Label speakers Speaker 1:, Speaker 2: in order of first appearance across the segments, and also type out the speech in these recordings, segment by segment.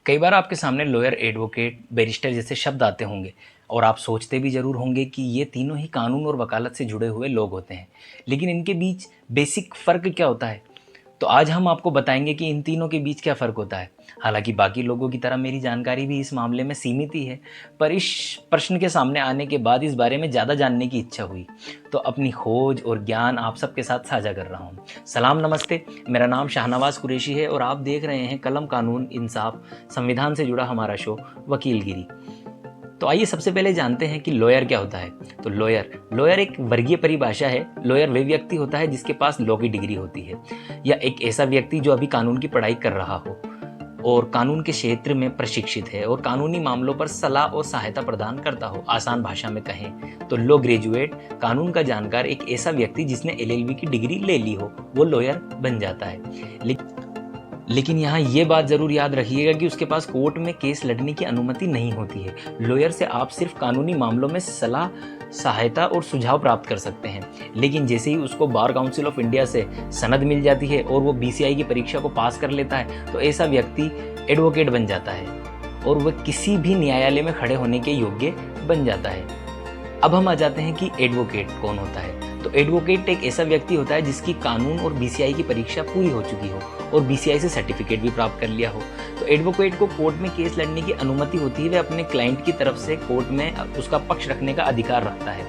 Speaker 1: कई बार आपके सामने लॉयर, एडवोकेट, बैरिस्टर जैसे शब्द आते होंगे और आप सोचते भी ज़रूर होंगे कि ये तीनों ही कानून और वकालत से जुड़े हुए लोग होते हैं, लेकिन इनके बीच बेसिक फ़र्क क्या होता है? तो आज हम आपको बताएंगे कि इन तीनों के बीच क्या फ़र्क होता है। हालांकि बाकी लोगों की तरह मेरी जानकारी भी इस मामले में सीमित ही है, पर इस प्रश्न के सामने आने के बाद इस बारे में ज़्यादा जानने की इच्छा हुई, तो अपनी खोज और ज्ञान आप सबके साथ साझा कर रहा हूँ। सलाम, नमस्ते। मेरा नाम शाहनवाज़ कुरैशी है और आप देख रहे हैं कलम कानून इंसाफ संविधान से जुड़ा हमारा शो वकीलगिरी। तो आइए सबसे पहले जानते हैं कि लॉयर क्या होता है। तो लॉयर एक वर्गीय परिभाषा है। लॉयर वे व्यक्ति होता है जिसके पास लॉ की डिग्री होती है, या एक ऐसा व्यक्ति जो अभी कानून की पढ़ाई कर रहा हो और कानून के क्षेत्र में प्रशिक्षित है और कानूनी मामलों पर सलाह और सहायता प्रदान करता हो। आसान भाषा में कहें तो लॉ ग्रेजुएट, कानून का जानकार, एक ऐसा व्यक्ति जिसने LLB की डिग्री ले ली हो, वो लॉयर बन जाता है। लेकिन यहाँ ये बात ज़रूर याद रखिएगा कि उसके पास कोर्ट में केस लड़ने की अनुमति नहीं होती है। लॉयर से आप सिर्फ कानूनी मामलों में सलाह, सहायता और सुझाव प्राप्त कर सकते हैं। लेकिन जैसे ही उसको बार काउंसिल ऑफ इंडिया से सनद मिल जाती है और वो BCI की परीक्षा को पास कर लेता है, तो ऐसा व्यक्ति एडवोकेट बन जाता है और वह किसी भी न्यायालय में खड़े होने के योग्य बन जाता है। अब हम आ जाते हैं कि एडवोकेट कौन होता है। तो एडवोकेट एक ऐसा व्यक्ति होता है जिसकी कानून और BCI की परीक्षा पूरी हो चुकी हो और BCI से सर्टिफिकेट भी प्राप्त कर लिया हो। तो एडवोकेट को कोर्ट में केस लड़ने की अनुमति होती है। वह अपने क्लाइंट की तरफ से कोर्ट में उसका पक्ष रखने का अधिकार रखता है।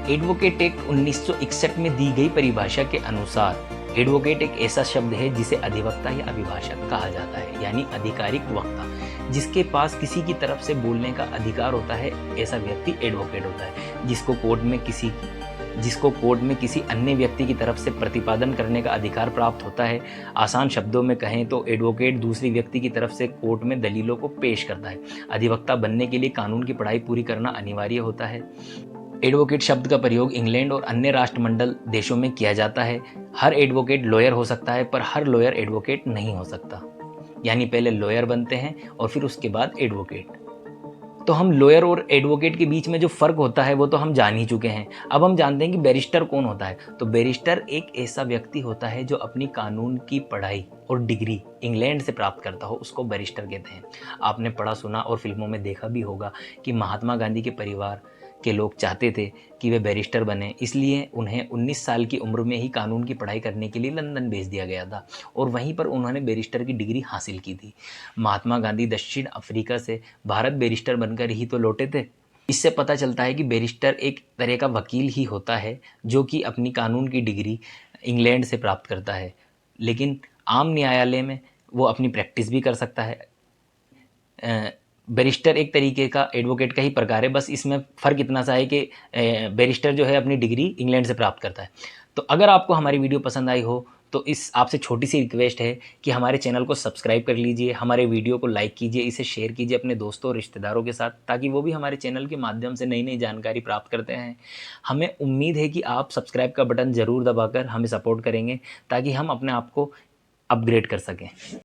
Speaker 1: एडवोकेट एक्ट 1961 में दी गई परिभाषा के अनुसार एडवोकेट एक ऐसा शब्द है जिसे अधिवक्ता या अभिभाषक कहा जाता है, यानी आधिकारिक वक्ता, जिसके पास किसी की तरफ से बोलने का अधिकार होता है। ऐसा व्यक्ति एडवोकेट होता है जिसको कोर्ट में किसी अन्य व्यक्ति की तरफ से प्रतिपादन करने का अधिकार प्राप्त होता है। आसान शब्दों में कहें तो एडवोकेट दूसरी व्यक्ति की तरफ से कोर्ट में दलीलों को पेश करता है। अधिवक्ता बनने के लिए कानून की पढ़ाई पूरी करना अनिवार्य होता है। एडवोकेट शब्द का प्रयोग इंग्लैंड और अन्य राष्ट्रमंडल देशों में किया जाता है। हर एडवोकेट लॉयर हो सकता है, पर हर लॉयर एडवोकेट नहीं हो सकता। यानी पहले लॉयर बनते हैं और फिर उसके बाद एडवोकेट। तो हम लॉयर और एडवोकेट के बीच में जो फ़र्क होता है वो तो हम जान ही चुके हैं। अब हम जानते हैं कि बैरिस्टर कौन होता है। तो बैरिस्टर एक ऐसा व्यक्ति होता है जो अपनी कानून की पढ़ाई और डिग्री इंग्लैंड से प्राप्त करता हो, उसको बैरिस्टर कहते हैं। आपने पढ़ा सुना और फिल्मों में देखा भी होगा कि महात्मा गांधी के परिवार के लोग चाहते थे कि वे बैरिस्टर बने, इसलिए उन्हें 19 साल की उम्र में ही कानून की पढ़ाई करने के लिए लंदन भेज दिया गया था और वहीं पर उन्होंने बैरिस्टर की डिग्री हासिल की थी। महात्मा गांधी दक्षिण अफ्रीका से भारत बैरिस्टर बनकर ही तो लौटे थे। इससे पता चलता है कि बैरिस्टर एक तरह का वकील ही होता है जो कि अपनी कानून की डिग्री इंग्लैंड से प्राप्त करता है, लेकिन आम न्यायालय में वो अपनी प्रैक्टिस भी कर सकता है। बैरिस्टर एक तरीके का एडवोकेट का ही प्रकार है, बस इसमें फ़र्क इतना सा है कि बैरिस्टर जो है अपनी डिग्री इंग्लैंड से प्राप्त करता है। तो अगर आपको हमारी वीडियो पसंद आई हो तो इस आपसे छोटी सी रिक्वेस्ट है कि हमारे चैनल को सब्सक्राइब कर लीजिए, हमारे वीडियो को लाइक कीजिए, इसे शेयर कीजिए अपने दोस्तों और रिश्तेदारों के साथ, ताकि वो भी हमारे चैनल के माध्यम से नई नई जानकारी प्राप्त करते हैं। हमें उम्मीद है कि आप सब्सक्राइब का बटन ज़रूर दबाकर हमें सपोर्ट करेंगे ताकि हम अपने आप को अपग्रेड कर सकें।